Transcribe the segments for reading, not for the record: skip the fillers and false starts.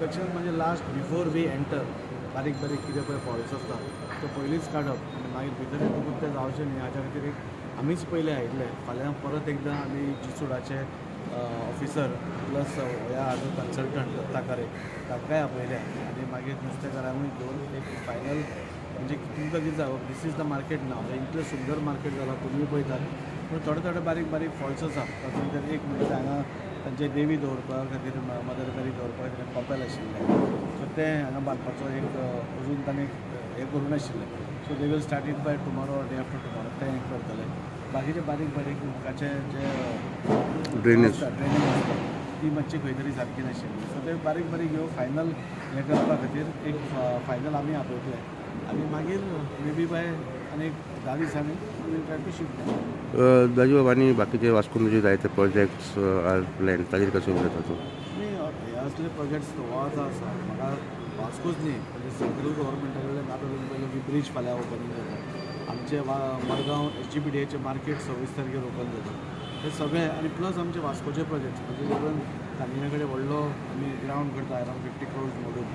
inspection म्हणजे last before we enter बारीक बारीक कितें पळय फॉल्स आसता तो पयलींच काडप आनी मागीर भितर येतकूच तें जावचें न्ही हाच्या खातीर एक आमीच पयले आयिल्ले फाल्यां परत एकदां आमी जिसुडाचे ऑफिसर प्लस ह्या हाजो कन्सल्टंट दत्ताकारे ताकाय आपयल्या आनी मागीर नुस्तेकारांकूय घेवन एक फायनल म्हणजे तुमकां कितें जावप दीस इज द मार्केट नाव इतलें सुंदर मार्केट जालां तुमी पळयतात पूण थोडे थोडे बारीक बारीक फॉल्स आसा तातूंत एक म्हणजे हांगा तांचे देवी दवरपा खातीर मदर मेरी दवरपा खातीर कॉपेल आशिल्लें सो तें हांगा बांदपाचो एक अजून ताणें हें करूं नाशिल्लें so they will start it by tomorrow day after tomorrow तें हें करतले बाकीचे बारीक बारीक उदकाचे जे ड्रेनेज आसता ती मातशी खंय तरी सारकी नाशिल्ली सो ते बारीक बारीक ह्यो फायनल हें करपा खातीर एक फायनल आमी आपयतले आनी मागीर मे बी बाय आनीक 10 दिसांनी ट्राय टू शिफ्ट दाजू बाबा आनी बाकीचे वास्कोचे जायते प्रोजेक्ट्स आर प्लॅन ताजेर कशें उलयता तूं न्ही हे असले प्रोजेक्ट्स गोवाचो आसा म्हाका वास्कोच न्ही म्हणजे सेंट्रल गव्हर्मेंटा कडल्यान आतां पयलें ब्रीज फाल्यां ओपनिंग जाता आमचे मडगांव HGPDAचे मार्केट 26 तारखेर ओपन जाता हे सगळे आनी प्लस आमचे वास्कोचे प्रोजेक्ट्स म्हणजे इवन तांगेल्या कडेन व्हडलो आमी ग्रावंड करता अरावंड 50 crores मोडून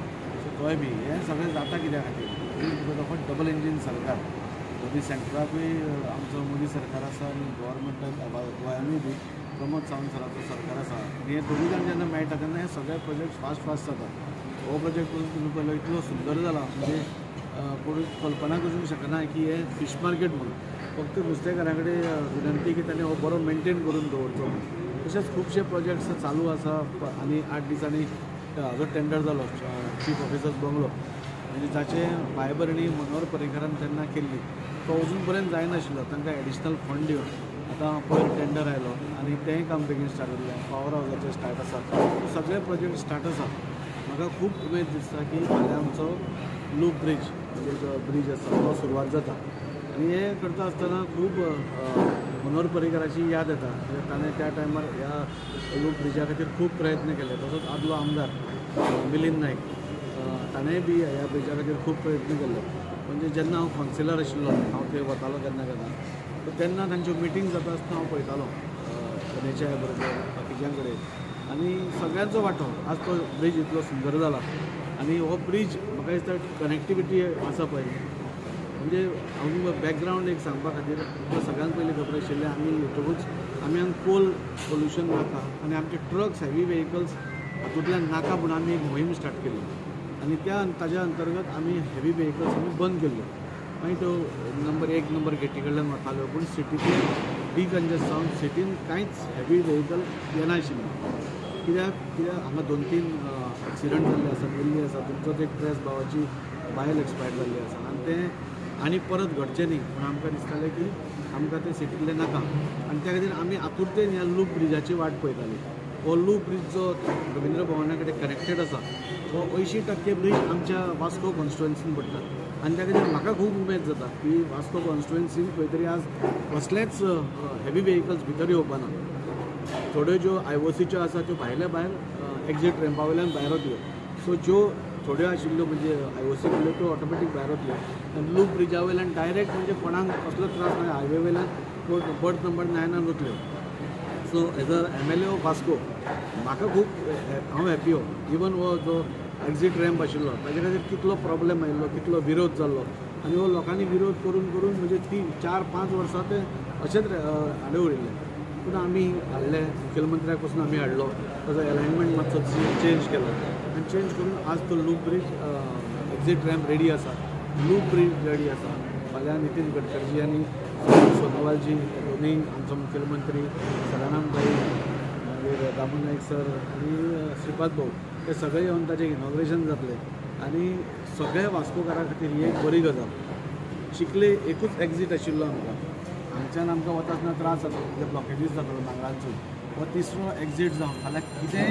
सो तोय बी हें सगळें जाता कित्या खातीर फक्त डबल इंजीन सरकार मोदी सेंट्रलाकूय आमचो मोदी सरकार आसा आनी गव्हर्मेंटाक गोंयांतूय बी प्रमोद सावंत सराचो सरकार आसा आनी हे दोनूय जाण जेन्ना मेळटा तेन्ना हे सगळे प्रोजेक्ट फास्ट जाता हो प्रोजेक्ट तुमी पळयलो इतलो सुंदर जाला म्हणजे कोणी कल्पना करूंक शकना की हे फीश मार्केट म्हणून फक्त नुस्तेकारां कडेन विनंती की ताणें हो बरो मेंटेन करून दवरचो तशेंच खुबशे प्रोजेक्ट्स चालू आसा आनी 8 दिसांनी हाजो टेंडर जालो चीफ ऑफिसर्स बंगलो म्हणजे जाचे बायबरणी मनोहर पर्रीकरान तेन्ना केल्ली तो अजून पर्यंत जायनाशिल्लो तांकां एडिशनल फंड दिवन आतां पयर टेंडर आयलो आनी तेंय काम बेगीन स्टार्ट जालें पॉवर हावजाचें स्टार्ट आसा सगळे प्रोजेक्ट स्टार्ट आसा म्हाका खूब उमेद दिसता की फाल्यां आमचो लूप ब्रीज म्हणजे जो ब्रीज आसा तो सुरवात जाता आनी हे करता आसतना खूब मनोहर पर्रीकराची याद येता ताणें त्या टायमार ह्या लूप ब्रिजा खातीर खूब प्रयत्न केले तसोच आदलो आमदार मिलिंद नायक ताणेंय बी ह्या ब्रिजा खातीर खूब प्रयत्न केले म्हणजे जेन्ना हांव कावन्सिलर आशिल्लो हांव थंय वतालो केन्ना तेन्ना तांच्यो मिटींग जाता आसतना हांव पळयतालो गणेशा बरोबर बाकीच्यां कडेन आनी सगळ्यांचो वांटो आज तो ब्रीज इतलो सुंदर जाला आनी हो ब्रीज म्हाका दिसता कनेक्टिविटी आसा पळय म्हणजे हांव बॅकग्रावंड एक सांगपा खातीर म्हाका सगळ्यांत पयलीं खबर आशिल्लें आमी येतकूच आमी हांगा कोल पोल्युशन नाका आनी आमचे ट्रक्स हेवी व्हेहिकल्स हातूंतल्यान नाका म्हणून आमी एक मोहीम स्टार्ट केली आनी ताज्या अंतर्गत आमी हेवी व्हेहिकल्स आमी बंद केल्ले मागीर तो नंबर 1 नंबर गेटी कडल्यान वतालो पूण सिटींतले डिकंजस्ट जावन सिटीन कांयच हेवी व्हेहिकल येनाशिल्ले कित्याक हांगा 2-3 एक्सिडंट जाल्ले आसा दिल्ली आसा तुमचोच एक प्रेस भावाची बायल एक्सपायर जाल्ली आसा आनी तें आनी परत घडचें न्ही पूण आमकां दिसतालें की आमकां तें सिटींतलें नाका आनी त्या खातीर आमी आतुरतेन ह्या लूप ब्रिजाची वाट पळयताली हो लूप ब्रीज जो रविंद्र भवना कडेन कनेक्टेड आसा तो 80% ब्रीज आमच्या वास्को कॉन्स्टिट्युएन्सीन पडटा आनी त्या खातीर म्हाका खूब उमेद जाता की वास्को कॉन्स्टिट्युएन्सीन खंय तरी आज कसलेच हेवी व्हेहिकल्स भितर येवपाना थोड्यो ज्यो IOCच्यो आसा त्यो भायल्या भायर एक्झीट रॅम्पा वयल्यान भायर वतल्यो सो ज्यो थोड्यो आशिल्ल्यो म्हणजे IOC कडल्यो त्यो ऑटोमॅटीक भायर वतल्यो आनी लूप ब्रिजा वयल्यान डायरेक्ट म्हणजे कोणाक कसलो त्रास ना हायवे वयल्यान बर्थ नंबर 9 वतल्यो so as a MLA of Vasco म्हाका खूब हांव हॅपी हो इवन हो जो एक्झीट रॅम्प आशिल्लो ताजे खातीर कितलो प्रॉब्लेम आयिल्लो कितलो विरोध जाल्लो आनी हो लोकांनी विरोध करून करून म्हणजे 3-4-5 वर्सां ते अशेंच हाडे उडयल्ले पूण आमी हाडले मुखेलमंत्र्याक पासून आमी हाडलो ताजो अलायनमेंट मातसो चेंज केलो आनी चेंज करून आज तो loop bridge exit ramp ready आसा लूप ब्रीज रेडी आसा फाल्यां नितीन गडकरीजी आनी सोनोवालजी दोनूय आमचो मुखेलमंत्री सदानंद भाई मागीर दामू नायक सर आनी श्रीपाद भाऊ ते सगळे येवन ताचें इनॉग्रेशन जातलें आनी सगळे वास्कोकारां खातीर ही एक बरी गजाल चिखले एकूच एक्झीट आशिल्लो आमकां हांगच्यान आमकां वता आसतना त्रास जाता जे ब्लॉकेजीस जातालो नांगरांचो हो तिसरो एक्झीट जावन फाल्यां कितेंय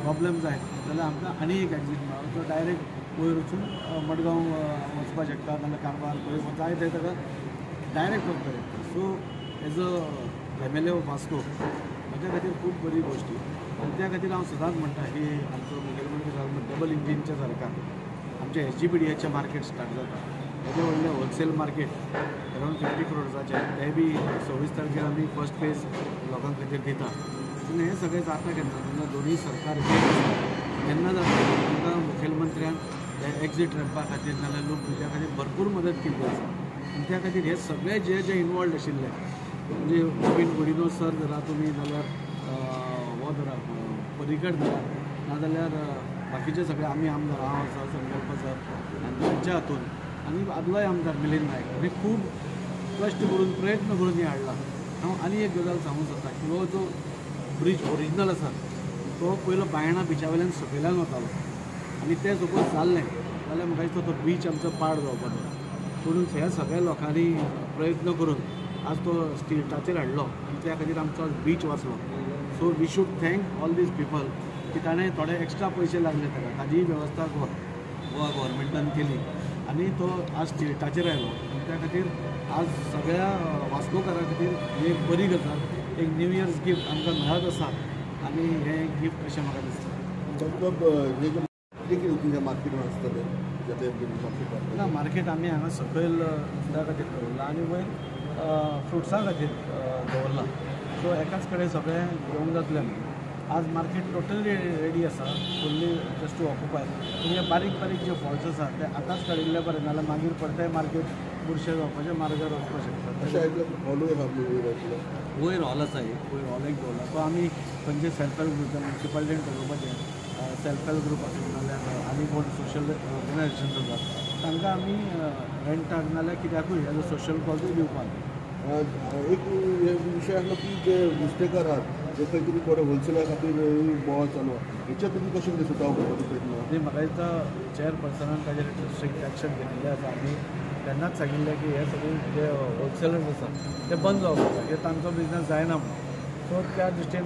प्रॉब्लेम जाय जाल्यार आमकां आनी एक एक्झीट मेळ्ळो तो डायरेक्ट वयर वचून मडगांव वचपाक शकता नाजाल्यार कारवार खंय जाय थंय ताका डायरेक्ट वचपाक शकता so as a MLA of Vasco म्हज्या खातीर खूब बरी गोश्ट आनी त्या खातीर हांव सदांच म्हणटा की आमचो मुखेलमंत्री साहेब डबल इंजिनच्या सारका आमच्या SGPDAचें मार्केट स्टार्ट जाता व्हडलें व्हडलें होलसेल मार्केट अरावंड 50 crores ते बी 26 तारखेर आमी फर्स्ट फेज लोकां खातीर दिता पूण हें सगळें जाता केन्ना जेन्ना दोनूय सरकार केन्ना जाता आमकां मुखेलमंत्र्यान एक्झीट रॅम्पा खातीर नाजाल्यार लोक तुज्या खातीर भरपूर मदत केल्ली आसा आनी त्या खातीर हे सगळे जे इनवॉल्ड आशिल्ले म्हणजे गोविंद गुडिनो सर धरा तुमी नाजाल्यार हो धरा पर्रीकर धरा नाजाल्यार बाकीचे सगळे आमी आमदार हांव आसा संकल्प सर आनी तांच्या हातून आनी आदलोय आमदार मिलिंद नायक हांणी खूब कश्ट करून प्रयत्न करून हें हाडला हांव आनी एक गजाल सांगूंक सोदता की हो जो ब्रीज ओरिजिनल आसा तो पयलो बायणा बिचा वयल्यान सकयल्यान वतालो आनी तें सपोज जाल्लें जाल्यार म्हाका दिसता तो बीच आमचो पाड जावपाचो पूण ह्या सगळ्या लोकांनी प्रयत्न करून आज तो स्टेटाचेर हाडलो आनी त्या खातीर आमचो आज बीच वाचलो so we should thank all these people की ताणें थोडे एक्स्ट्रा पयशे लागले ताका ताजीय वेवस्था गोवा गव्हर्मेंटान केली आनी तो आज स्टेटाचेर आयलो आनी त्या खातीर आज सगळ्या वास्कोकारां खातीर ही एक बरी गजाल एक न्यू इयर्स गिफ्ट आमकां मेळत आसा आनी हें गिफ्ट अशें म्हाका दिसता तुमच्या मार्केटान आसतलें ना मार्केट आमी हांगा सकयल नुस्त्या खातीर दवरला आनी वयर फ्रुट्सां खातीर दवरला सो एकाच कडेन सगळें घेवंक जातलें आज मार्केट टोटली रेडी आसा फुल्ली जस्ट टू ऑक्युपाय पूण हे बारीक बारीक जे फॉल्स आसा ते आतांच काडिल्ले बरें नाजाल्यार मागीर परतें मार्केट बुरशें जावपाचें मार्गार वचपाक शकता वयर हॉल आसा एक वयर हॉल एक दवरला तो आमी खंयचे सेल्फ हेल्प ग्रुप म्युन्सिपालिटीन ठरोवपाचें सेल्फ हेल्प ग्रुप आसूं नाजाल्यार आनी कोण सोशल ऑर्गनायजेशन आसात तांकां आमी रेंटाक नाजाल्यार कित्याकूय एज अ सोशल कॉजूय दिवपाक एक विशय आसलो की जे नुस्तेकार आहात जे खंय तरी थोडे होलसेला खातीर बोवाळ चालू आहा हेच्या तुमी कशें कितें सुटाव करपाचो प्रयत्न ती म्हाका दिसता चेअरपर्सनान ताजेर स्ट्रिक्ट एक्शन घेतिल्लें आसा आमी तेन्नाच सांगिल्लें की हे सगळे जे होलसेलर्स आसात ते बंद जावपाक जाय कित्याक तांचो बिजनस जायना म्हणून सो त्या दृश्टीन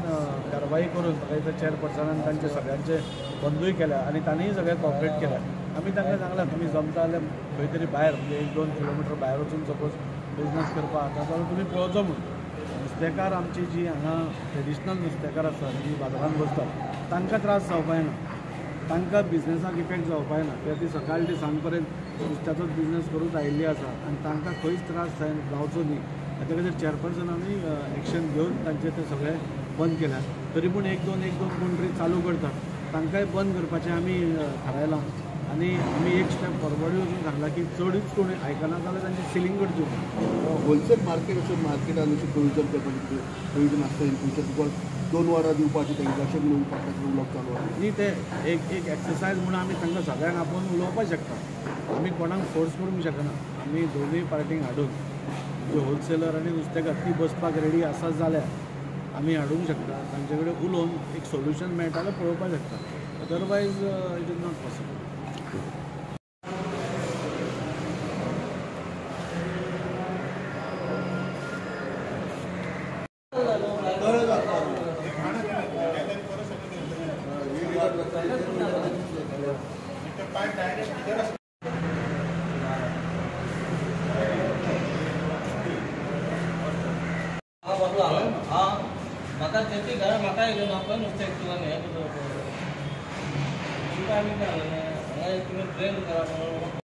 कारवाई करून म्हाका दिसता चेअरपर्सनान तांचे सगळ्यांचे बंदूय केल्या आनी तांणीय सगळे कॉपरेट केल्या आमी तांकां सांगलां तुमी जमता जाल्यार खंय तरी भायर म्हणजे 1-2 किलोमिटर भायर वचून सपोज बिजनस करपाक आता जाल्यार तुमी पळोवचो म्हणून नुस्तेकार आमची जी हांगा ट्रेडिशनल नुस्तेकार आसा जी बाजारांत बसतात तांकां त्रास जावपाक ना तांकां बिजनसाक इफेक्ट जावपाक ना कित्याक ती सकाळ ते सांज पर्यंत नुस्त्याचोच बिजनस करूच आयिल्ली आसा आनी तांकां खंयच त्रास जावचो न्ही हाच्या खातीर चेअरपर्सनांनी एक्शन घेवन तांचे ते सगळे बंद केल्यात तरी पूण एक दोन कोण तरी चालू करतात तांकांय बंद करपाचें आमी थारायलां आनी आमी एक स्टेप फॉरवर्ड वचून सांगलां की चडूच कोण आयकना जाल्यार तांची सिलींग करची होलसेल मार्केट अशें मार्केटान अशें प्रोविजन करपाचें प्रोविजन आसता इन फ्युचर तुका 2 वरां दिवपाचें तांकां अशें म्हणून फाटल्यान उलोवप चालू आसा न्ही ते एक एक्सरसायज म्हणून आमी तांकां सगळ्यांक आपोवन उलोवपाक शकता आमी कोणाक फोर्स करूंक शकना आमी दोनूय पार्टींक हाडून जे होलसेलर आनी नुस्तेकार ती बसपाक रेडी आसात जाल्यार आमी हाडूंक शकता तांचे कडेन उलोवन एक सोल्युशन मेळटा जाल्यार पळोवपाक शकता otherwise it is not possible म्हाका तेची घरा म्हाका घेवन म्हाका नुस्तें एकट्यान हें करता तुका आमी काय हांगा तुमी ट्रेन करा म्हणून